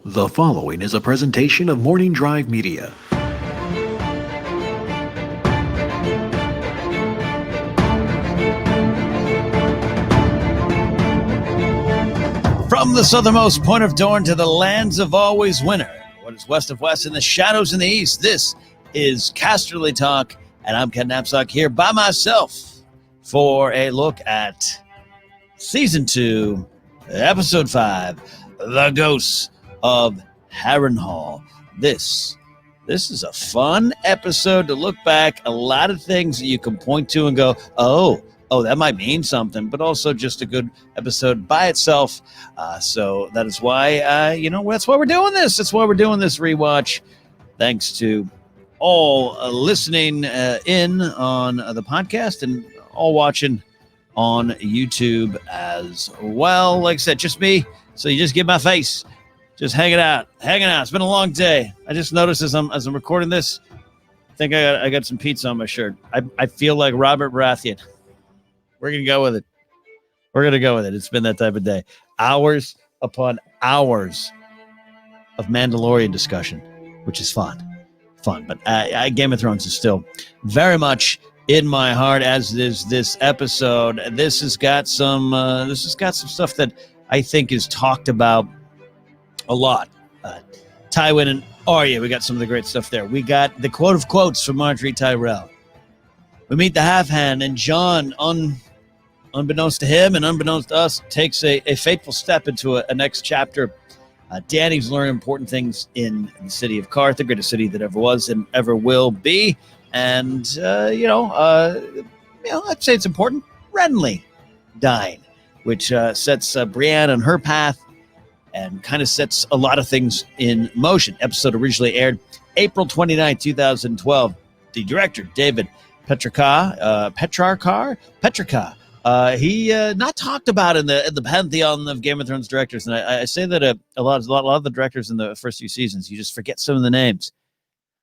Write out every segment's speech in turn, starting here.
The following is a presentation of Morning Drive Media. From the southernmost point of Dorne to the lands of always winter, what is west of west and the shadows in the east, this is Casterly Talk, and I'm Ken Napzok here by myself for a look at Season 2, Episode 5, The Ghosts of HARRENHAL. This is a fun episode to look back. A lot of things that you can point to and go, oh, that might mean something, but also just a good episode by itself. So that is why, that's why we're doing this. That's why we're doing this rewatch. Thanks to all listening in on the podcast and all watching on YouTube as well. Like I said, just me. So you just get my face. Just hanging out. It's been a long day. I just noticed as I'm recording this, I think I got some pizza on my shirt. I feel like Robert Baratheon. We're going to go with it. It's been that type of day. Hours upon hours of Mandalorian discussion, which is fun. But Game of Thrones is still very much in my heart, as is this episode. This has got some stuff that I think is talked about a lot. Tywin and Arya, we got some of the great stuff there. We got the quote of quotes from Marjorie Tyrell. We meet the half-hand, and Jon, unbeknownst to him and unbeknownst to us, takes a fateful step into a next chapter. Dany's learning important things in the city of Qarth, the greatest city that ever was and ever will be. And, I'd say it's important. Renly dying, which sets Brienne on her path and kind of sets a lot of things in motion. Episode originally aired April 29, 2012. The director, David Petrarca, he not talked about in the pantheon of Game of Thrones directors. And I say that a lot of the directors in the first few seasons, you just forget some of the names.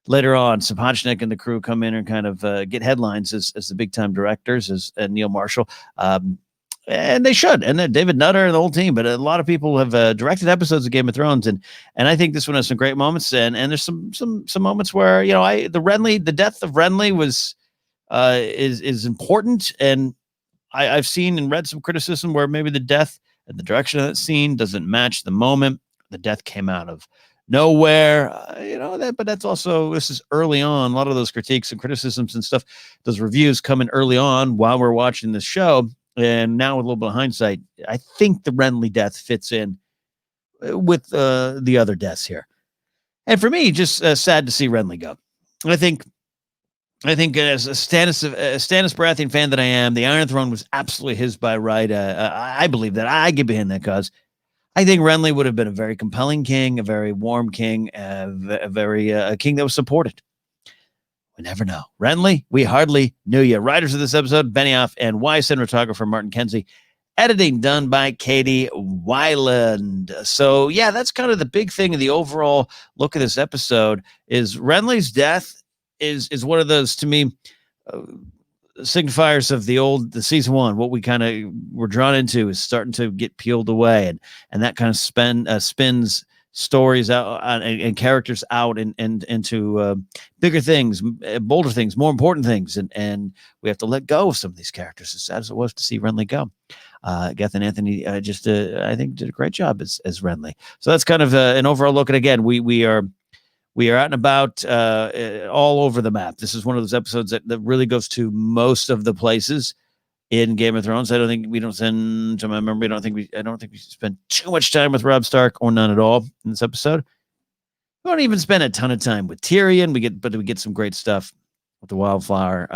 Later on, Sapochnik and the crew come in and kind of get headlines as the big-time directors, as Neil Marshall. And they should. And then David Nutter and the whole team. But a lot of people have directed episodes of Game of Thrones. And I think this one has some great moments. And there's some moments where, the death of Renly was is important. And I've seen and read some criticism where maybe the death and the direction of that scene doesn't match the moment. The death came out of nowhere, but that's also, this is early on. A lot of those critiques and criticisms and stuff, those reviews come in early on while we're watching this show. And now with a little bit of hindsight, I think the Renly death fits in with the other deaths here. And for me, just sad to see Renly go. I think as a Stannis Baratheon fan that I am, the Iron Throne was absolutely his by right. I believe that. I get behind that cause. I think Renly would have been a very compelling king, a very warm king, a king that was supported. We never know. Renly, we hardly knew you. Writers of this episode, Benioff and Weiss, cinematographer Martin Kenzie. Editing done by Katie Weiland. So, yeah, that's kind of the big thing in the overall look of this episode is Renly's death is one of those, to me, signifiers of the season one. What we kind of were drawn into is starting to get peeled away, and that kind of spins stories out and characters out and into bigger things, bolder things, more important things, and we have to let go of some of these characters, as sad as it was to see Renly go. Gethin Anthony I think did a great job as Renly. So that's kind of an overall look. And again, we are out and about all over the map. This is one of those episodes that really goes to most of the places in Game of Thrones. I don't think we spend too much time with Robb Stark, or none at all in this episode. We don't even spend a ton of time with Tyrion. We get some great stuff with the wildfire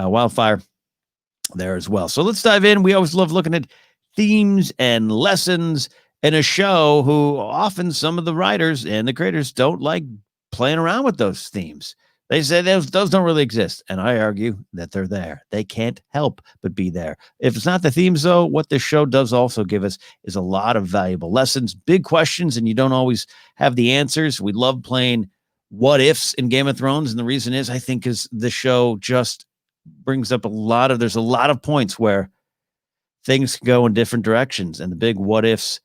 there as well. So let's dive in. We always love looking at themes and lessons in a show who often some of the writers and the creators don't like playing around with those themes. They say those don't really exist, and I argue that they're there. They can't help but be there. If it's not the themes, though, what this show does also give us is a lot of valuable lessons, big questions, and you don't always have the answers. We love playing what ifs in Game of Thrones, and the reason is, I think, is the show just brings up there's a lot of points where things can go in different directions, and the big what ifs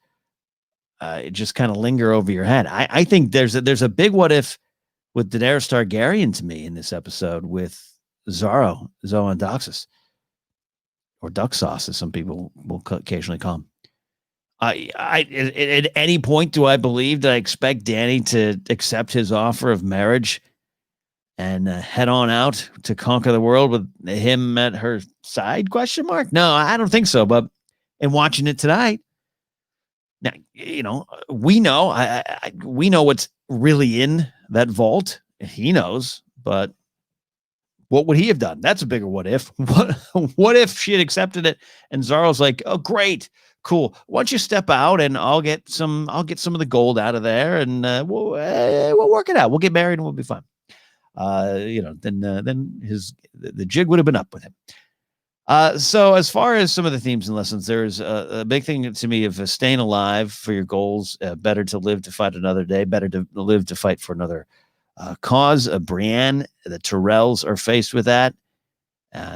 just kind of linger over your head. I think there's a big what if with Daenerys Targaryen to me in this episode with Zoan Doxus, or duck sauce, as some people will occasionally call him. At any point do I believe that I expect Dany to accept his offer of marriage and head on out to conquer the world with him at her side? Question mark. No, I don't think so. But in watching it tonight, now we know we know what's really in that vault. He knows, but what would he have done? That's a bigger what if. What if she had accepted it and Zara's like, "Oh, great, cool. Why don't you step out and I'll get some of the gold out of there, and we'll work it out. We'll get married and we'll be fine." Then the jig would have been up with him. So as far as some of the themes and lessons, there's a big thing to me of staying alive for your goals. Better to live to fight another day. Better to live to fight for another cause. Brienne, the Tyrells are faced with that.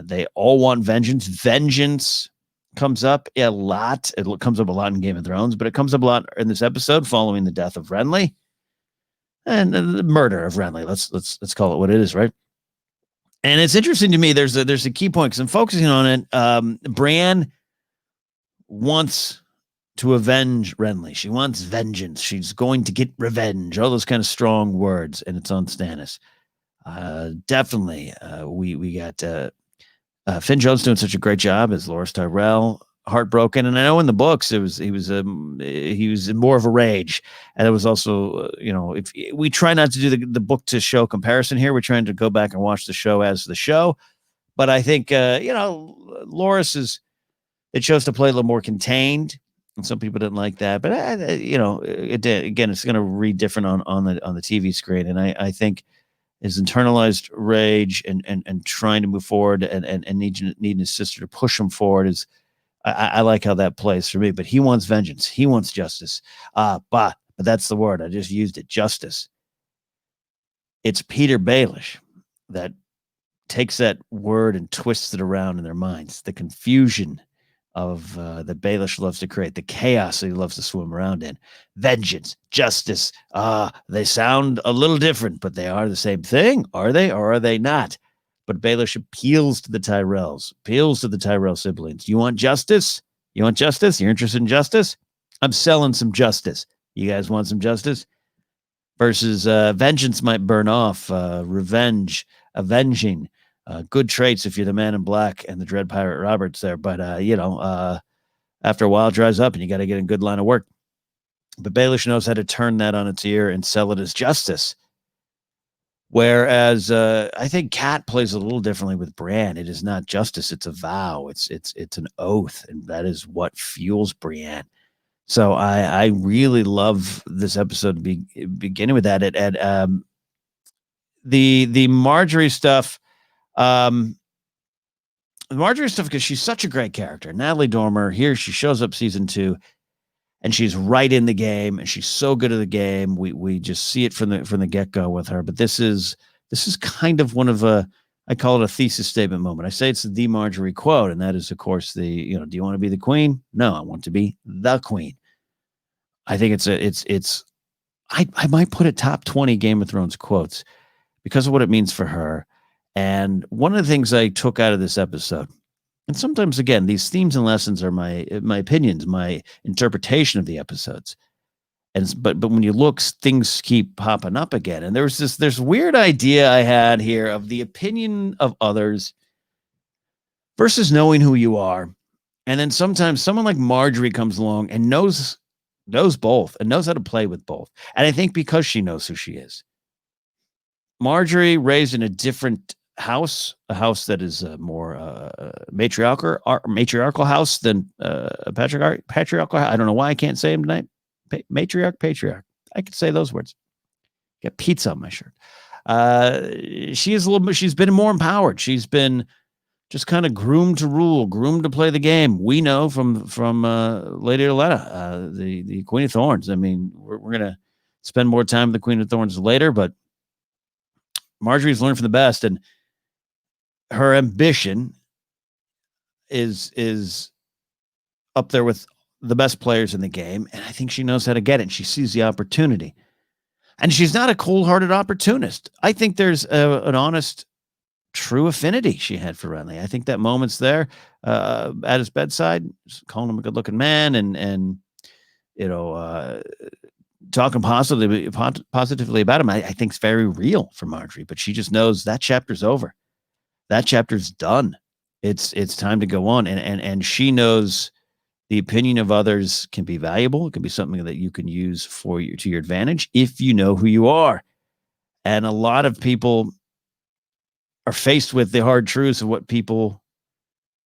They all want vengeance. Vengeance comes up a lot. It comes up a lot in Game of Thrones, but it comes up a lot in this episode following the death of Renly and the murder of Renly. Let's call it what it is, right? And it's interesting to me. There's a key point because I'm focusing on it. Brienne wants to avenge Renly. She wants vengeance. She's going to get revenge. All those kind of strong words, and it's on Stannis. Definitely, we got Finn Jones doing such a great job as Loras Tyrell, heartbroken. And I know in the books he was in more of a rage, and it was also if we try not to do the book to show comparison here, we're trying to go back and watch the show as the show. But I think Loras they chose to play a little more contained, and some people didn't like that. But again, it's going to read different on the TV screen, and I think his internalized rage and trying to move forward and needing his sister to push him forward is. I like how that plays for me, but he wants vengeance. He wants justice. But that's the word. I just used it. Justice. It's Peter Baelish that takes that word and twists it around in their minds. The confusion of that Baelish loves to create, the chaos that he loves to swim around in. Vengeance, justice. They sound a little different, but they are the same thing. Are they, or are they not? But Baelish appeals to the Tyrells, appeals to the Tyrell siblings. You want justice? You want justice? You're interested in justice? I'm selling some justice. You guys want some justice? Versus vengeance might burn off. Revenge, avenging. Good traits if you're the Man in Black and the Dread Pirate Roberts there. But, after a while it dries up and you got to get a good line of work. But Baelish knows how to turn that on its ear and sell it as justice. Whereas I think Kat plays a little differently with Brienne. It is not justice; it's a vow. It's an oath, and that is what fuels Brienne. So I really love this episode. Beginning with that, the Marjorie stuff. The Marjorie stuff because she's such a great character. Natalie Dormer here. She shows up season 2. And she's right in the game, and she's so good at the game. We just see it from the get-go with her. But this is kind of one of I call it a thesis statement moment. I say it's the Marjorie quote, and that is, of course, do you want to be the queen? No, I want to be the queen. I think I might put it top 20 Game of Thrones quotes because of what it means for her. And one of the things I took out of this episode. And sometimes, again, these themes and lessons are my opinions, my interpretation of the episodes. But when you look, things keep popping up again. And there's this weird idea I had here of the opinion of others versus knowing who you are. And then sometimes someone like Marjorie comes along and knows both and knows how to play with both. And I think because she knows who she is. Marjorie raised in a different house, a house that is more matriarchal house than a patriarchal. I don't know why I can't say them tonight. Patriarch. I could say those words. Got pizza on my shirt. She's been more empowered. She's been just kind of groomed to rule, groomed to play the game. We know from Lady Olenna, the Queen of Thorns. I mean, we're gonna spend more time with the Queen of Thorns later, but Marjorie's learned from the best, and her ambition is up there with the best players in the game, and I think she knows how to get it. And she sees the opportunity, and she's not a cold-hearted opportunist. I think there's an honest, true affinity she had for Renly. I think that moment's there at his bedside, calling him a good-looking man, and talking positively about him. I think it's very real for Marjorie, but she just knows that chapter's over. That chapter's done. It's time to go on, and she knows the opinion of others can be valuable. It can be something that you can use to your advantage if you know who you are. And a lot of people are faced with the hard truths of what people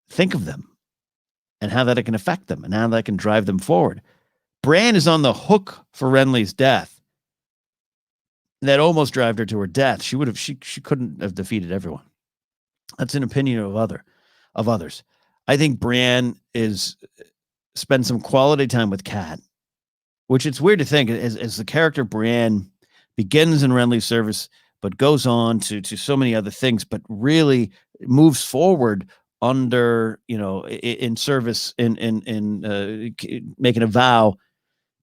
think of them and how that it can affect them and how that can drive them forward. Bran is on the hook for Renly's death. That almost drove her to her death. She couldn't have defeated everyone. That's an opinion of others. I think Bran spend some quality time with Kat, which it's weird to think as the character Bran begins in Renly's service, but goes on to so many other things, but really moves forward under, in service, in making a vow,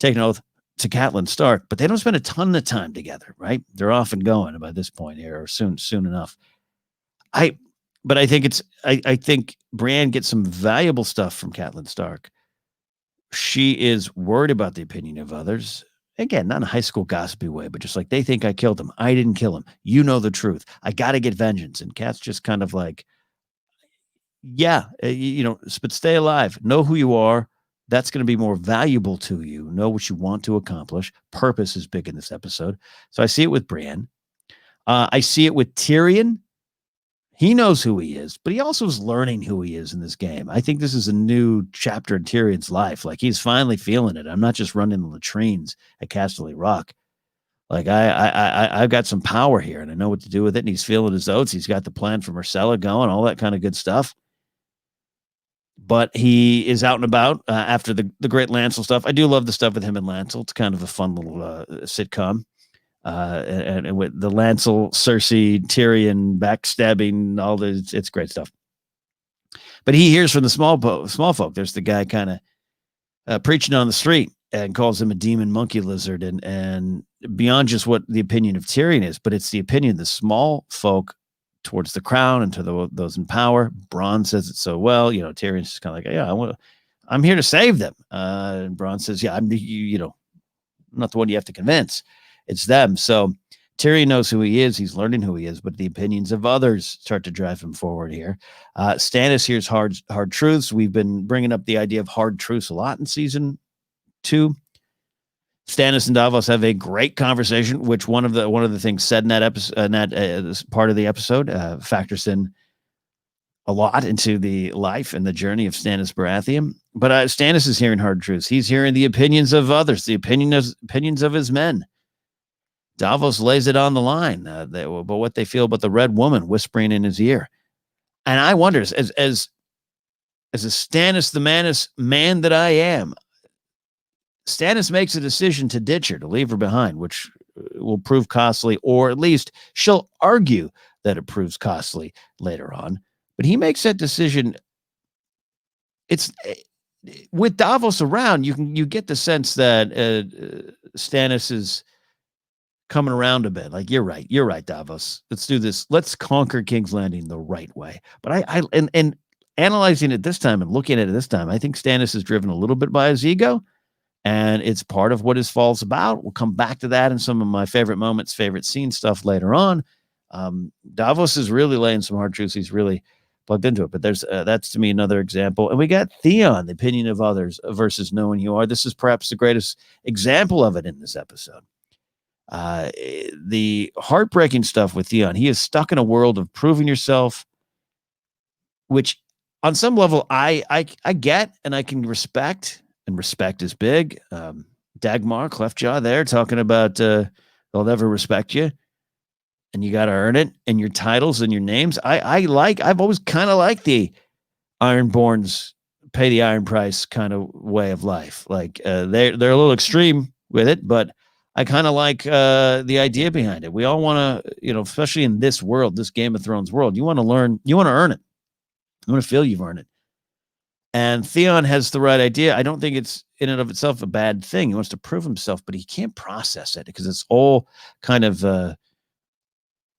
taking an oath to Catelyn Stark, but they don't spend a ton of time together, right? They're often going by this point here, or soon enough. But I think I think Bran gets some valuable stuff from Catelyn Stark. She is worried about the opinion of others. Again, not in a high school gossipy way, but just like, they think I killed him. I didn't kill him. You know the truth. I got to get vengeance. And Kat's just kind of like, yeah, but stay alive. Know who you are. That's going to be more valuable to you. Know what you want to accomplish. Purpose is big in this episode. So I see it with Bran. I see it with Tyrion. He knows who he is, but he also is learning who he is in this game. I think this is a new chapter in Tyrion's life. Like, he's finally feeling it. I'm not just running the latrines at Casterly Rock. Like, I've got some power here, and I know what to do with it. And he's feeling his oats. He's got the plan for Myrcella going, all that kind of good stuff. But he is out and about after the great Lancel stuff. I do love the stuff with him and Lancel. It's kind of a fun little sitcom. And with the Lancel, Cersei, Tyrion backstabbing, all this, it's great stuff. But he hears from the small folk. There's the guy kind of preaching on the street and calls him a demon monkey lizard, and beyond just what the opinion of Tyrion is, but it's the opinion of the small folk towards the crown and to those in power. Bronn says it so well. Tyrion's just kind of like, yeah, I'm here to save them. And Bronn says, yeah, I'm not the one you have to convince. It's them. So Tyrion knows who he is. He's learning who he is, but the opinions of others start to drive him forward here. Stannis hears hard truths. We've been bringing up the idea of hard truths a lot in season 2. Stannis and Davos have a great conversation, which one of the things said in that episode, part of the episode, factors in a lot into the life and the journey of Stannis Baratheon. But Stannis is hearing hard truths. He's hearing the opinions of others, the opinions of his men. Davos lays it on the line, but what they feel about the Red Woman whispering in his ear. And I wonder, as a Stannis the man that I am, Stannis makes a decision to ditch her, to leave her behind, which will prove costly, or at least she'll argue that it proves costly later on. But he makes that decision. It's with Davos around, you get the sense that Stannis is coming around a bit. Like, you're right, Davos. Let's do this. Let's conquer King's Landing the right way. But I analyzing it this time and looking at it this time, I think Stannis is driven a little bit by his ego. And it's part of what his fall's about. We'll come back to that in some of my favorite moments, favorite scene stuff later on. Davos is really laying some hard truths. He's really plugged into it. But that's, to me, another example. And we got Theon, the opinion of others versus knowing who you are. This is perhaps the greatest example of it in this episode. The heartbreaking stuff with Theon. He is stuck in a world of proving yourself, which on some level I get and I can respect. And respect is big. Dagmar, Cleftjaw there talking about they'll never respect you. And you got to earn it. And your titles and your names. I've always kind of liked the Ironborns pay the iron price kind of way of life. Like they're a little extreme with it, but I kind of like the idea behind it. We all want to, especially in this world, this Game of Thrones world, you want to learn, you want to earn it. You want to feel you've earned it. And Theon has the right idea. I don't think it's in and of itself a bad thing. He wants to prove himself, but he can't process it because it's all kind of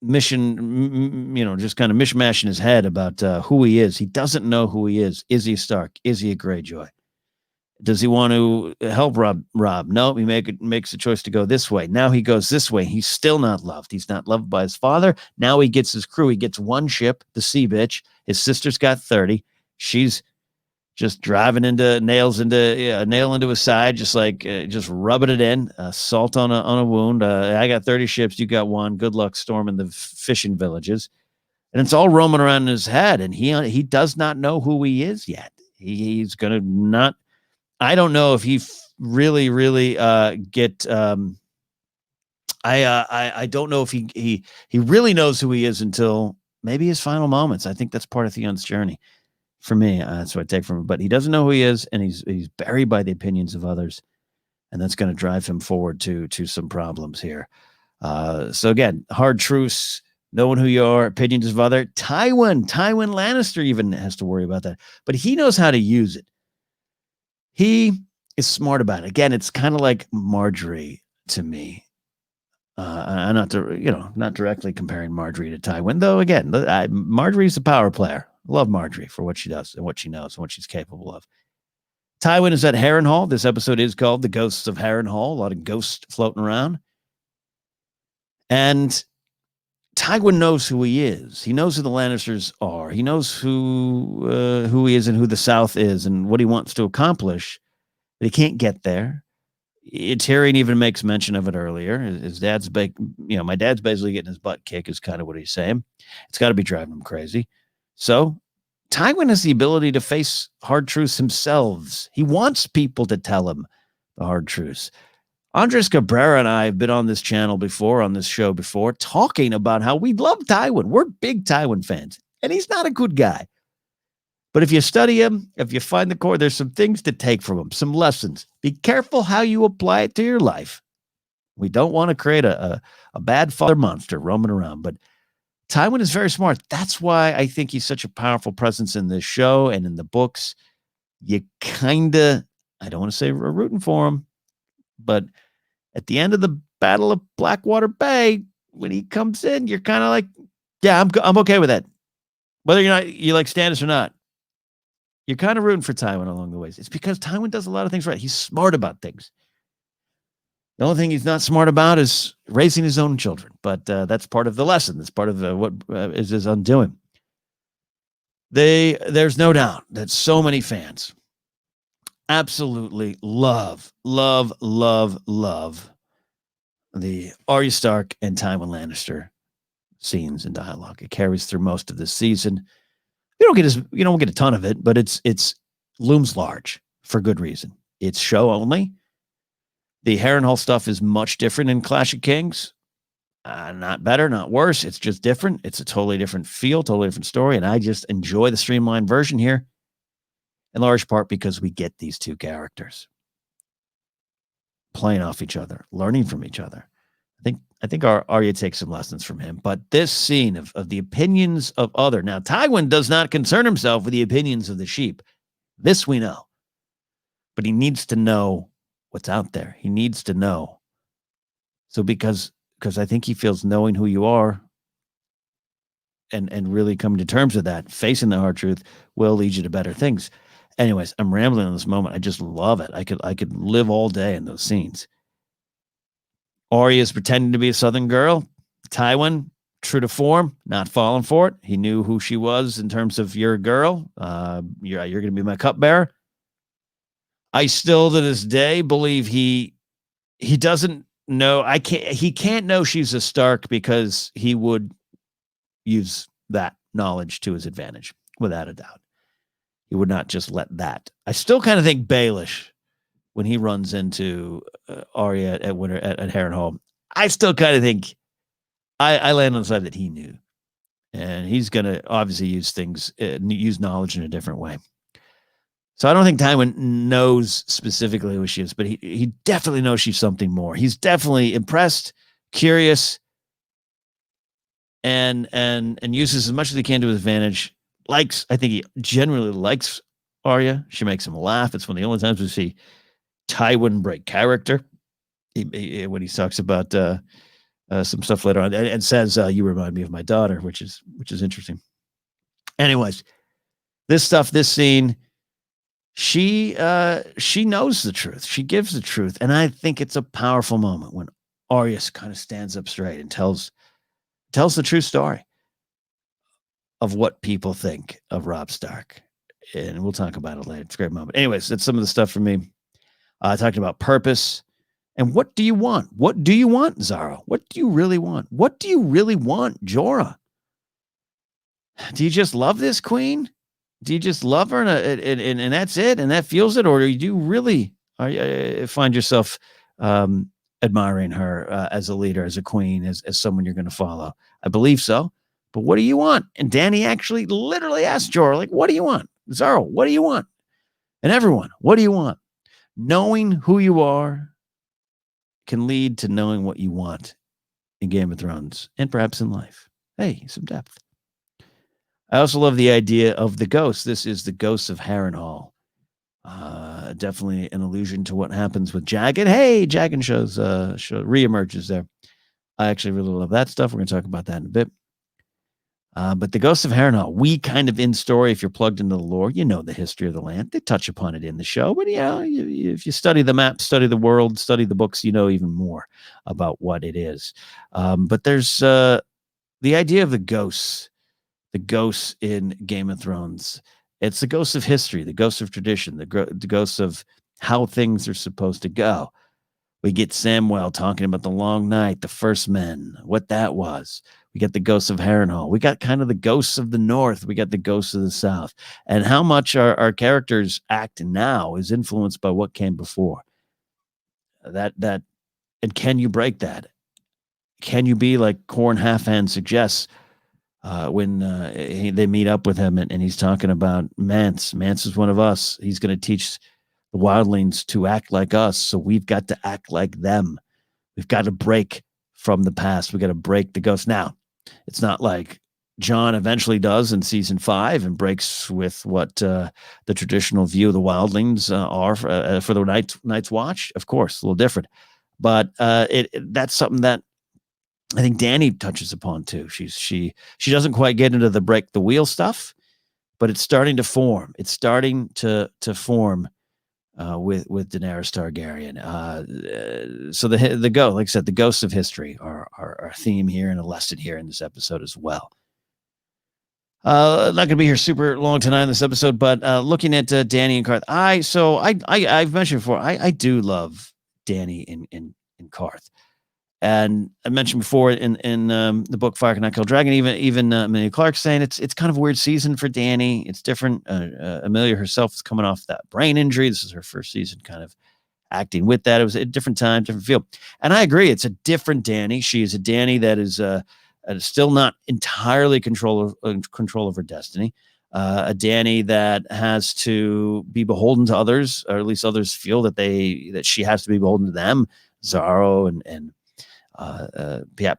mission, just kind of mishmash in his head about who he is. He doesn't know who he is. Is he a Stark? Is he a Greyjoy? Does he want to help Rob? No, he makes a choice to go this way. Now he goes this way. He's still not loved. He's not loved by his father. Now he gets his crew. He gets one ship, the Sea Bitch. His sister's got 30. She's just driving a nail into his side, just rubbing it in, salt on a wound. I got 30 ships. You got one. Good luck storming the fishing villages. And it's all roaming around in his head. And he does not know who he is yet. He's going to not. I don't know if he really get. I don't know if he really knows who he is until maybe his final moments. I think that's part of Theon's journey. For me, that's what I take from him. But he doesn't know who he is, and he's buried by the opinions of others, and that's going to drive him forward to some problems here. So again, hard truths, knowing who you are, opinions of other. Tywin Lannister even has to worry about that, but he knows how to use it. He is smart about it. Again, it's kind of like Marjorie to me. Not directly comparing Marjorie to Tywin, though. Again, Marjorie's a power player. Love Marjorie for what she does and what she knows and what she's capable of. Tywin is at Harrenhal. This episode is called The Ghosts of Harrenhal. A lot of ghosts floating around. And Tywin knows who he is. He knows who the Lannisters are. He knows who he is and who the South is and what he wants to accomplish. But he can't get there. Tyrion even makes mention of it earlier. His dad's my dad's basically getting his butt kicked is kind of what he's saying. It's got to be driving him crazy. So Tywin has the ability to face hard truths himself. He wants people to tell him the hard truths. Andres Cabrera and I have been on this channel before, on this show before, talking about how we love Tywin. We're big Tywin fans, and he's not a good guy. But if you study him, if you find the core, there's some things to take from him, some lessons. Be careful how you apply it to your life. We don't want to create a bad father monster roaming around, but Tywin is very smart. That's why I think he's such a powerful presence in this show and in the books. You kind of, I don't want to say we're rooting for him, but at the end of the Battle of Blackwater Bay, when he comes in, you're kind of like, yeah, I'm okay with that. Whether you like Stannis or not, you're kind of rooting for Tywin along the ways. It's because Tywin does a lot of things right. He's smart about things. The only thing he's not smart about is raising his own children, but that's part of the lesson. That's part of what is his undoing. There's no doubt that so many fans absolutely love the Arya Stark and Tywin Lannister scenes and dialogue. It carries through most of the season. You don't get a ton of it, but it's looms large for good reason. It's show only. The Harrenhal stuff is much different in Clash of Kings. Not better, not worse. It's just different. It's a totally different feel, totally different story. And I just enjoy the streamlined version here, in large part because we get these two characters playing off each other, learning from each other. I think Arya takes some lessons from him. But this scene of the opinions of other. Now, Tywin does not concern himself with the opinions of the sheep. This we know. But he needs to know what's out there. He needs to know. So because I think he feels knowing who you are and really coming to terms with that, facing the hard truth will lead you to better things. Anyways, I'm rambling on this moment. I just love it. I could live all day in those scenes. Arya is pretending to be a Southern girl. Tywin, true to form, not falling for it. He knew who she was in terms of you're a girl. You're going to be my cupbearer. I still to this day believe he doesn't know. He can't know she's a Stark because he would use that knowledge to his advantage, without a doubt. He would not just let that. I still kind of think Baelish, when he runs into Arya at Harrenhal, I still kind of think I land on the side that he knew, and he's going to obviously use knowledge in a different way. So I don't think Tywin knows specifically who she is, but he definitely knows she's something more. He's definitely impressed, curious, and uses as much as he can to his advantage. I think he generally likes Arya. She makes him laugh. It's one of the only times we see Tywin break character. When he talks about some stuff later on and says, "You remind me of my daughter," which is interesting. Anyways, this scene, she knows the truth. She gives the truth, and I think it's a powerful moment when Arya kind of stands up straight and tells the true story of what people think of Robb Stark. And we'll talk about it later. It's a great moment. Anyways, that's some of the stuff for me. Talking about purpose. And what do you want? What do you want, Zara? What do you really want? What do you really want, Jorah? Do you just love this queen? Do you just love her and that's it? And that feels it? Or do you really find yourself admiring her as a leader, as a queen, as someone you're going to follow? I believe so. But what do you want? And Dany actually literally asked Jorah, like, what do you want? Zara, what do you want? And everyone, what do you want? Knowing who you are can lead to knowing what you want in Game of Thrones and perhaps in life. Hey, some depth. I also love the idea of the ghost. This is the ghost of Harrenhal. Definitely an allusion to what happens with Jagged. Hey, Jagged shows reemerges there. I actually really love that stuff. We're going to talk about that in a bit. But the Ghost of Harrenhal, we kind of in story, if you're plugged into the lore, you know the history of the land. They touch upon it in the show. But if you study the map, study the world, study the books, you know even more about what it is. But there's the idea of the ghosts in Game of Thrones. It's the ghosts of history, the ghosts of tradition, the ghosts of how things are supposed to go. We get Samwell talking about the long night, the first men, what that was. We got the ghosts of Harrenhal. We got kind of the ghosts of the North. We got the ghosts of the South. And how much our characters act now is influenced by what came before. And can you break that? Can you be like Corn Halfhand suggests when they meet up with him and he's talking about Mance. Mance is one of us. He's going to teach the wildlings to act like us. So we've got to act like them. We've got to break from the past. We got to break the ghost. Now, it's not like Jon eventually does in season 5 and breaks with what the traditional view of the wildlings are for the Night's Watch. Of course, a little different. But that's something that I think Dany touches upon too. She doesn't quite get into the break the wheel stuff, but it's starting to form. It's starting to form with Daenerys Targaryen. So like I said, the ghosts of history are our theme here and a lesson here in this episode as well. Not going to be here super long tonight in this episode, but looking at Dany and Karth, I've mentioned before, I do love Dany in Karth. And I mentioned before in the book Fire Cannot Kill Dragon, even Emilia Clarke saying it's kind of a weird season for Dany. It's different. Emilia herself is coming off that brain injury. This is her first season kind of acting with that. It was a different time, different feel. And I agree. It's a different Dany. She is a Dany that is still not entirely control of her destiny. A Dany that has to be beholden to others, or at least others feel that she has to be beholden to them. Zaro and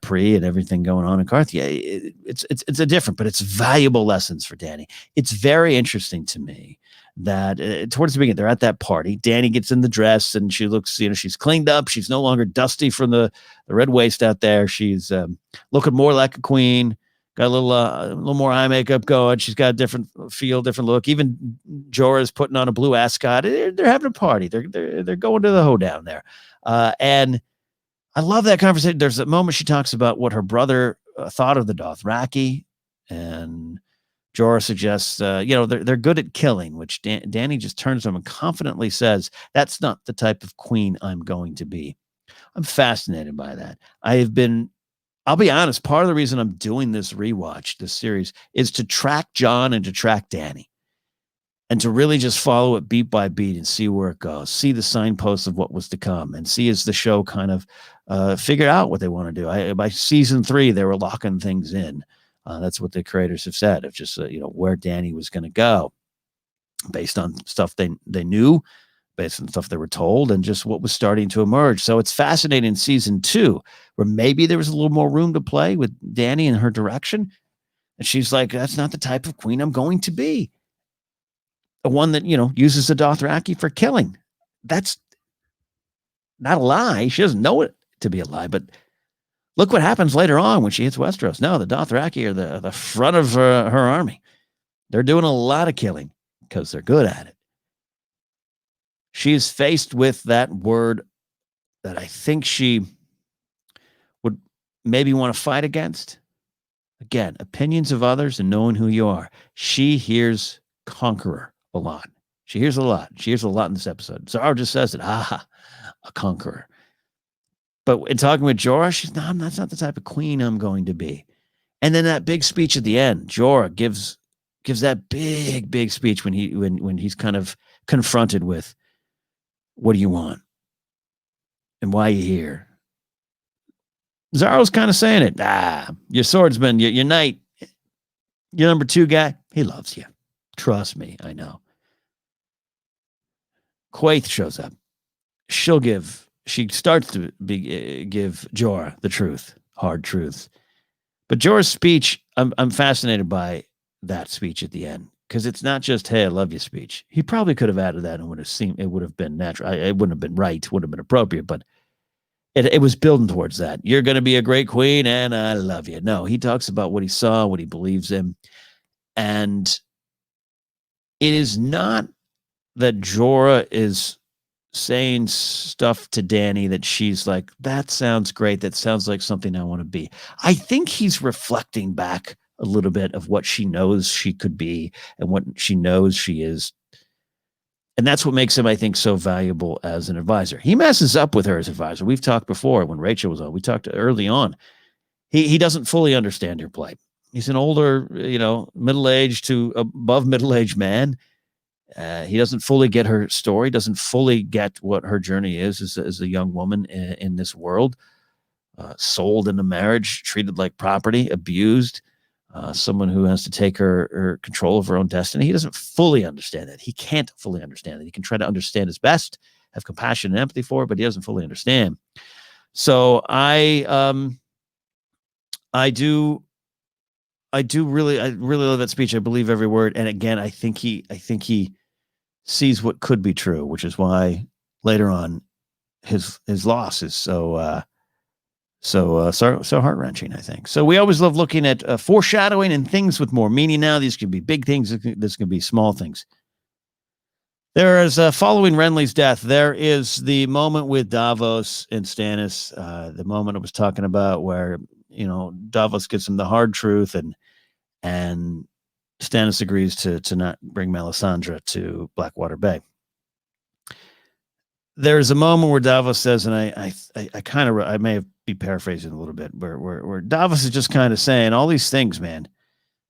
Pri and everything going on in Karth. Yeah, it's a different, but it's valuable lessons for Dany. It's very interesting to me that towards the beginning, they're at that party. Dany gets in the dress and she looks, she's cleaned up. She's no longer dusty from the red waist out there. She's looking more like a queen. Got a little more eye makeup going. She's got a different feel, different look. Even Jorah's putting on a blue ascot. They're having a party. They're going to the hoedown there, and I love that conversation. There's a moment she talks about what her brother thought of the Dothraki, and Jorah suggests, they're good at killing, which Dany just turns to him and confidently says, "That's not the type of queen I'm going to be." I'm fascinated by that. I'll be honest, part of the reason I'm doing this rewatch, this series, is to track Jon and to track Dany. And to really just follow it beat by beat and see where it goes, see the signposts of what was to come, and see as the show kind of figure out what they want to do. By season 3, they were locking things in. That's what the creators have said of just where Dany was going to go, based on stuff they knew, based on stuff they were told, and just what was starting to emerge. So it's fascinating in season 2, where maybe there was a little more room to play with Dany and her direction, and she's like, "That's not the type of queen I'm going to be." one that, uses the Dothraki for killing. That's not a lie. She doesn't know it to be a lie, but look what happens later on when she hits Westeros. No, the Dothraki are the front of her army. They're doing a lot of killing because they're good at it. She's faced with that word that I think she would maybe want to fight against. Again, opinions of others and knowing who you are. She hears conqueror a lot. She hears a lot. She hears a lot in this episode. Zara just says it. A conqueror. But in talking with Jorah, she's that's not the type of queen I'm going to be. And then that big speech at the end, Jorah gives that big speech when he's kind of confronted with, what do you want? And why are you here? Zara's kind of saying it. Your swordsman, your knight, your number 2 guy, he loves you. Trust me, I know. Quaithe shows up. She starts to give Jorah the truth, hard truths. But Jorah's speech, I'm fascinated by that speech at the end, because it's not just, hey, I love you speech. He probably could have added that and it would have been natural. It wouldn't have been right, would have been appropriate, but it was building towards that. You're going to be a great queen and I love you. No, he talks about what he saw, what he believes in. And it is not that Jorah is saying stuff to Dany that she's like, that sounds great. That sounds like something I want to be. I think he's reflecting back a little bit of what she knows she could be and what she knows she is. And that's what makes him, I think, so valuable as an advisor. He messes up with her as advisor. We've talked before when Rachel was on. We talked early on. He doesn't fully understand her plight. He's an older, middle-aged to above middle-aged man. He doesn't fully get her story, doesn't fully get what her journey is as a young woman in this world, sold into marriage, treated like property, abused, someone who has to take her control of her own destiny. He doesn't fully understand that. He can't fully understand that. He can try to understand his best, have compassion and empathy for it, but he doesn't fully understand. So I really love that speech. I believe every word. And again, I think he sees what could be true, which is why later on his loss is so heart-wrenching, I think. So we always love looking at foreshadowing and things with more meaning now. These could be big things. This can be small things. There is following Renly's death, there is the moment with Davos and Stannis, the moment I was talking about where, Davos gives him the hard truth and Stannis agrees to not bring Melisandre to Blackwater Bay. There's a moment where Davos says, and I may be paraphrasing a little bit, where Davos is just kind of saying all these things, man.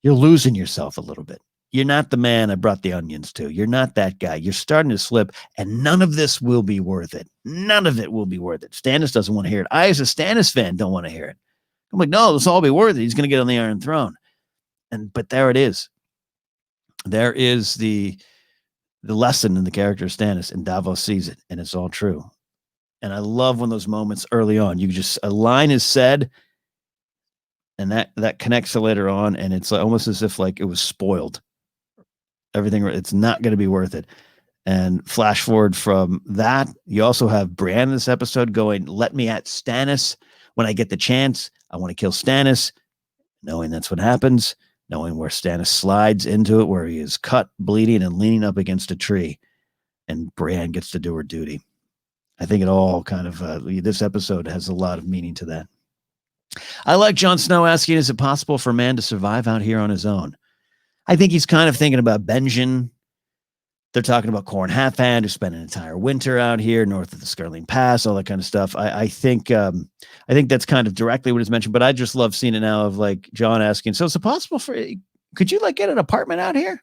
You're losing yourself a little bit. You're not the man I brought the onions to. You're not that guy. You're starting to slip, and none of this will be worth it. None of it will be worth it. Stannis doesn't want to hear it. I, as a Stannis fan, don't want to hear it. I'm like, no, this will all be worth it. He's going to get on the Iron Throne. But there it is. There is the lesson in the character of Stannis, and Davos sees it, and it's all true. And I love when those moments early on, a line is said, and that connects to later on, and it's almost as if like it was spoiled. Everything, it's not going to be worth it. And flash forward from that, you also have Brienne in this episode going, let me at Stannis when I get the chance. I want to kill Stannis, knowing that's what happens, knowing where Stannis slides into it, where he is cut, bleeding, and leaning up against a tree. And Brienne gets to do her duty. I think it all kind of, this episode has a lot of meaning to that. I like Jon Snow asking, is it possible for a man to survive out here on his own? I think he's kind of thinking about Benjen. They're talking about Corn Halfhand, who spent an entire winter out here north of the Skirling Pass, all that kind of stuff. I think that's kind of directly what is mentioned, but I just love seeing it now of like Jon asking, so is it possible could you like get an apartment out here?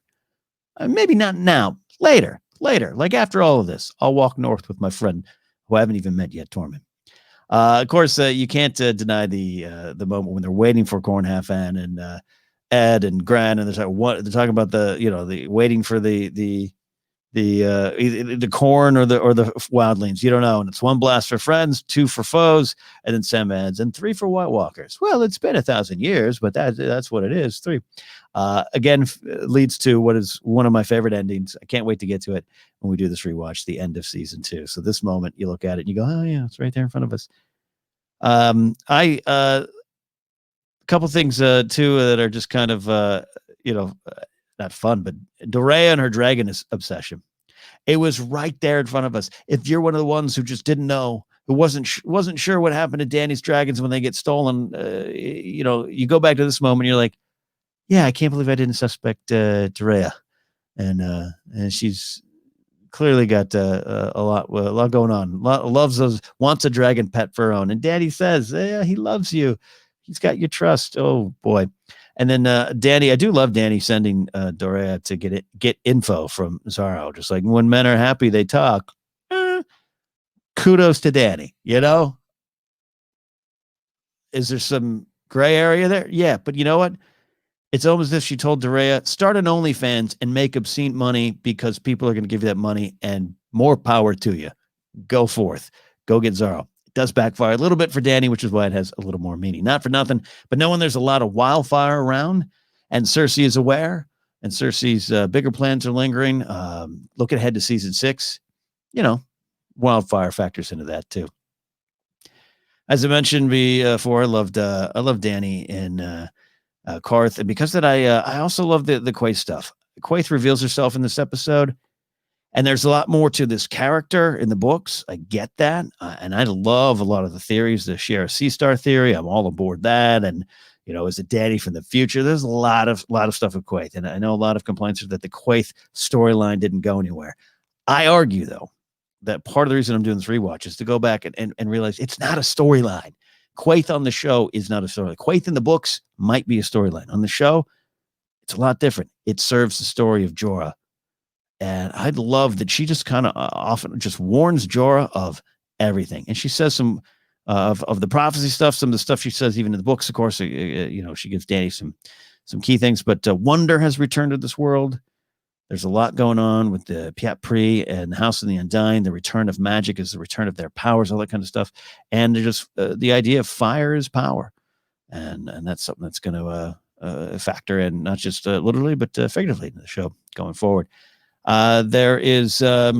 Maybe not now, later, like after all of this, I'll walk north with my friend who I haven't even met yet, Tormund. Of course, you can't deny the moment when they're waiting for Corn Halfhand and Ed and Gran, and they're talking about the waiting for the the corn or the wildlings. You don't know. And it's 1 blast for friends, 2 for foes, and then Sam adds, and 3 for White Walkers. Well, it's been 1,000 years, but that's what it is. 3. Again, leads to what is one of my favorite endings. I can't wait to get to it when we do this rewatch, the end of season 2. So this moment, you look at it and you go, oh yeah, it's right there in front of us. A couple things too that are just kind of not fun, but Dorea and her dragon obsession. It was right there in front of us. If you're one of the ones who just didn't know, who wasn't sure what happened to Dany's dragons when they get stolen, you go back to this moment, you're like, yeah, I can't believe I didn't suspect Dorea, and she's clearly got a lot going on. Loves those, wants a dragon pet for her own, and Dany says, yeah, he loves you. He's got your trust. Oh boy. And then Dany, I do love Dany sending Dorea to get info from Zaro. Just like when men are happy, they talk. Kudos to Dany. Is there some gray area there? Yeah, but you know what? It's almost as if she told Dorea, start an OnlyFans and make obscene money because people are going to give you that money, and more power to you. Go forth. Go get Zaro. It does backfire a little bit for Dany, which is why it has a little more meaning. Not for nothing, but knowing there's a lot of wildfire around, and Cersei is aware, and Cersei's bigger plans are lingering. Looking ahead to season 6, wildfire factors into that too. As I mentioned before, I loved Dany in Karth, and because of that, I also love the Quaithe stuff. Quaithe reveals herself in this episode, and there's a lot more to this character in the books. I get that, and I love a lot of the theories. The Shiera Sea-Star theory, I'm all aboard that. And is it Dany from the future? There's a lot of stuff with Quaithe, and I know a lot of complaints are that the Quaithe storyline didn't go anywhere. I argue though that part of the reason I'm doing this rewatch is to go back and realize it's not a storyline. Quaithe on the show is not a storyline. Quaithe in the books might be a storyline. On the show, it's a lot different. It serves the story of Jorah. And I love that she just kind of often just warns Jorah of everything. And she says some of the prophecy stuff, some of the stuff she says even in the books, of course, she gives Dany some key things. But wonder has returned to this world. There's a lot going on with the Pyat Pree and the House of the Undying. The return of magic is the return of their powers, all that kind of stuff. And just the idea of fire is power. And that's something that's going to factor in, not just literally, but figuratively in the show going forward. There is, I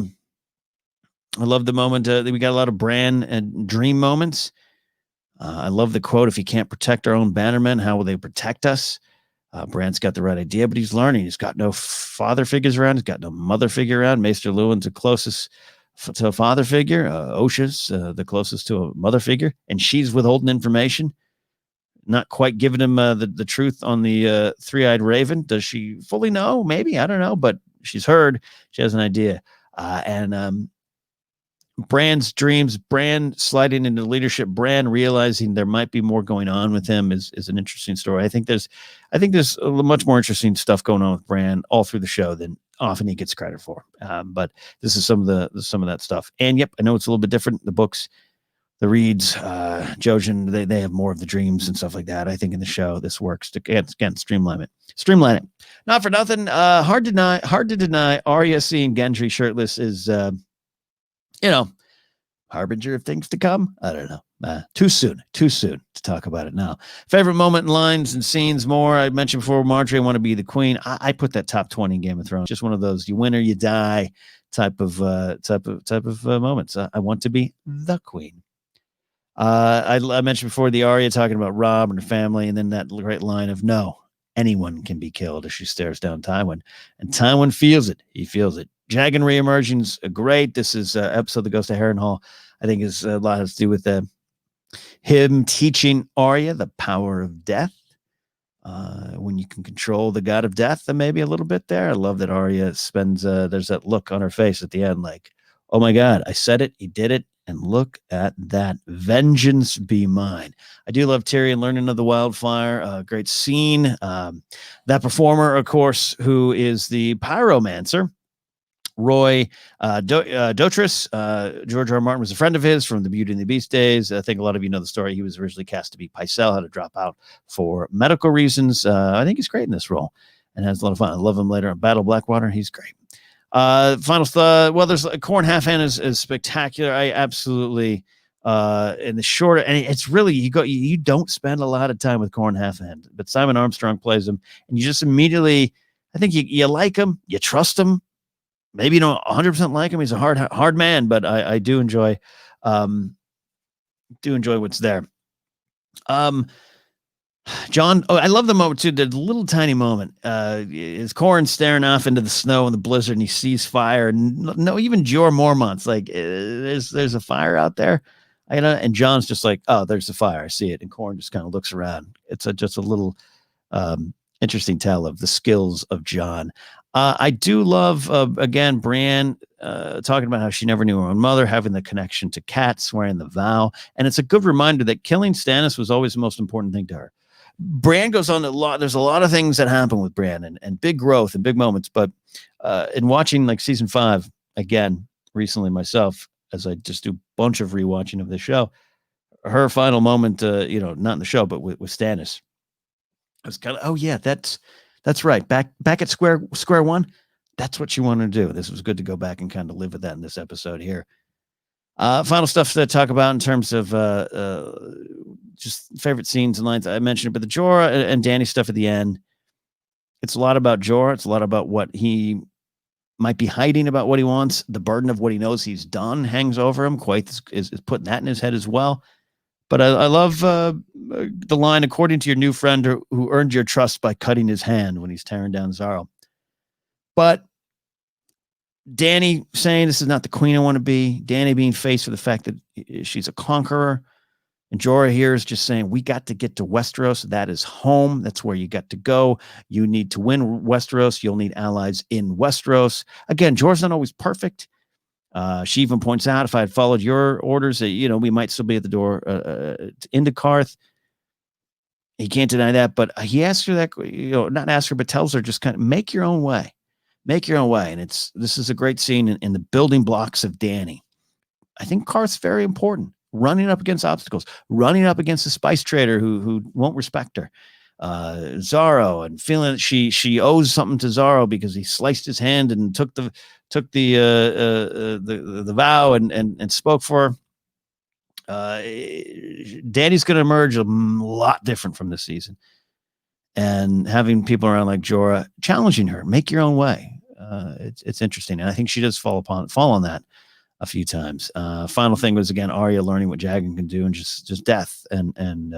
love the moment that we got a lot of Bran and dream moments. I love the quote, if you can't protect our own bannermen, how will they protect us? Bran's got the right idea, but he's learning. He's got no father figures around. He's got no mother figure around. Maester Luwin's the closest to a father figure. Osha's the closest to a mother figure, and she's withholding information, not quite giving him the truth on the three-eyed raven. Does she fully know? Maybe, I don't know, but she's heard. She has an idea. And Bran's dreams, Bran sliding into leadership, Bran realizing there might be more going on with him is an interesting story. I think there's a much more interesting stuff going on with Bran all through the show than often he gets credit for. But this is some of that stuff. And yep, I know it's a little bit different. The books, the reads, Jojen, they have more of the dreams and stuff like that. I think in the show this works to again streamline it. Not for nothing. Hard to deny. Arya seeing Gendry shirtless is harbinger of things to come. I don't know. Too soon to talk about it now. Favorite moment, lines, and scenes. More. I mentioned before, Marjorie, I want to be the queen. I put that top 20 in Game of Thrones. Just one of those you win or you die type of moments. I want to be the queen. I mentioned before the Arya talking about Robb and her family, and then that great line of no, anyone can be killed as she stares down Tywin, and Tywin feels it. He feels it. Jagan reemerging's great. This is an episode that goes to Harrenhal. I think is a lot has to do with him teaching Arya the power of death. When you can control the god of death, and maybe a little bit there. I love that Arya spends. There's that look on her face at the end, like, oh my God, I said it, he did it. And look at that. Vengeance be mine. I do love Tyrion learning of the wildfire. Great scene. That performer, of course, who is the pyromancer, Roy Dotrice. George R. R. Martin was a friend of his from the Beauty and the Beast days. I think a lot of you know the story. He was originally cast to be Pycelle, had to drop out for medical reasons. I think he's great in this role and has a lot of fun. I love him later on Battle Blackwater. He's great. Final thought. Well, there's Corn Half Hand is spectacular. I absolutely in the short, and it's really you don't spend a lot of time with Corn Half Hand, but Simon Armstrong plays him, and you just immediately, I think you like him, you trust him. Maybe you don't 100% like him. He's a hard man, but I do enjoy what's there. John, I love the moment too. The little tiny moment. Is Corn staring off into the snow and the blizzard, and he sees fire. And no, even Jor Mormont's like, there's a fire out there. And John's just like, oh, there's the fire. I see it. And Corn just kind of looks around. It's just a little interesting tell of the skills of John. I do love, again, Brienne talking about how she never knew her own mother, having the connection to Kat, swearing the vow. And it's a good reminder that killing Stannis was always the most important thing to her. Bran goes on there's a lot of things that happen with Bran and big growth and big moments. But in watching like season 5 again recently myself, as I just do a bunch of rewatching of the show, her final moment, not in the show, but with Stannis, I was kind of, oh yeah, that's right. Back at square one. That's what you want to do. This was good to go back and kind of live with that in this episode here. Final stuff to talk about in terms of just favorite scenes and lines. I mentioned it, but the Jorah and Dany stuff at the end. It's a lot about Jorah. It's a lot about what he might be hiding about what he wants. The burden of what he knows he's done hangs over him. Quaithe is putting that in his head as well. But I love the line, according to your new friend who earned your trust by cutting his hand when he's tearing down Zaro. But Dany saying this is not the queen I want to be. Dany being faced with the fact that she's a conqueror. And Jorah here is just saying, we got to get to Westeros. That is home. That's where you got to go. You need to win Westeros. You'll need allies in Westeros. Again, Jorah's not always perfect. She even points out, if I had followed your orders, we might still be at the door into Karth. He can't deny that, but he asks her that, not ask her, but tells her just kind of make your own way. Make your own way. And this is a great scene in the building blocks of Dany. I think Karth's very important. Running up against obstacles, running up against a spice trader who won't respect her. Zaro, and feeling that she owes something to Zaro because he sliced his hand and took the vow and spoke for her. Dany's going to emerge a lot different from this season, and having people around like Jorah challenging her, make your own way. It's interesting, and I think she does fall on that a few times. Final thing was, again, Arya learning what Jagan can do, and just death and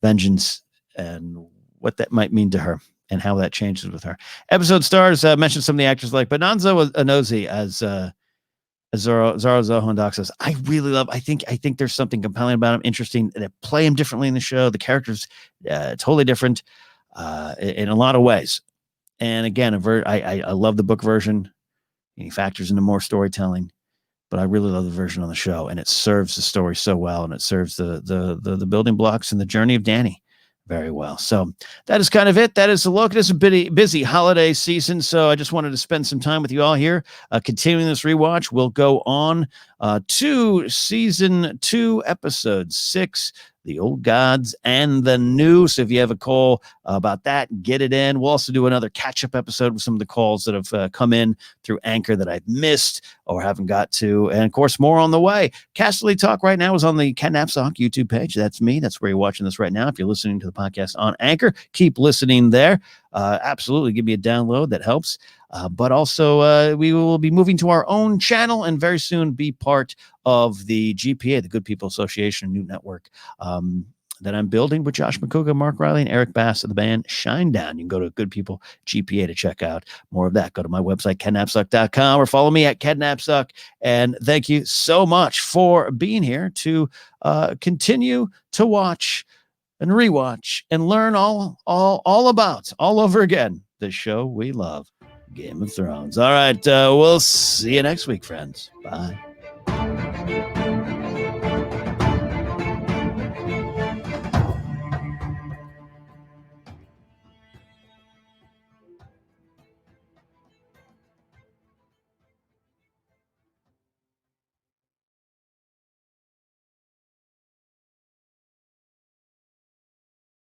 vengeance and what that might mean to her and how that changes with her. Episode stars, mentioned some of the actors like Benanza Anozi as Zaro Zoho and Doc says, I really love, I think there's something compelling about him, interesting. They play him differently in the show. The character's totally different in a lot of ways. And again, I love the book version. He factors into more storytelling. But I really love the version on the show, and it serves the story so well, and it serves the building blocks and the journey of Dany very well. So that is kind of it. That is the look. It is a busy holiday season, so I just wanted to spend some time with you all here. Continuing this rewatch, we'll go on to season 2, episode 6, The Old Gods and the New. So if you have a call about that, get it in. We'll also do another catch-up episode with some of the calls that have come in through Anchor that I've missed or haven't got to. And, of course, more on the way. Casterly Talk right now is on the Ken Napzok YouTube page. That's me. That's where you're watching this right now. If you're listening to the podcast on Anchor, keep listening there. Absolutely give me a download. That helps. But also, we will be moving to our own channel and very soon be part of the GPA, the Good People Association, new network that I'm building with Josh McCouga, Mark Riley, and Eric Bass of the band Shinedown. You can go to Good People GPA to check out more of that. Go to my website, kennapzok.com, or follow me at Ken Napzok. And thank you so much for being here to continue to watch and rewatch and learn all about, all over again, the show we love, Game of Thrones. All right, we'll see you next week, friends. Bye.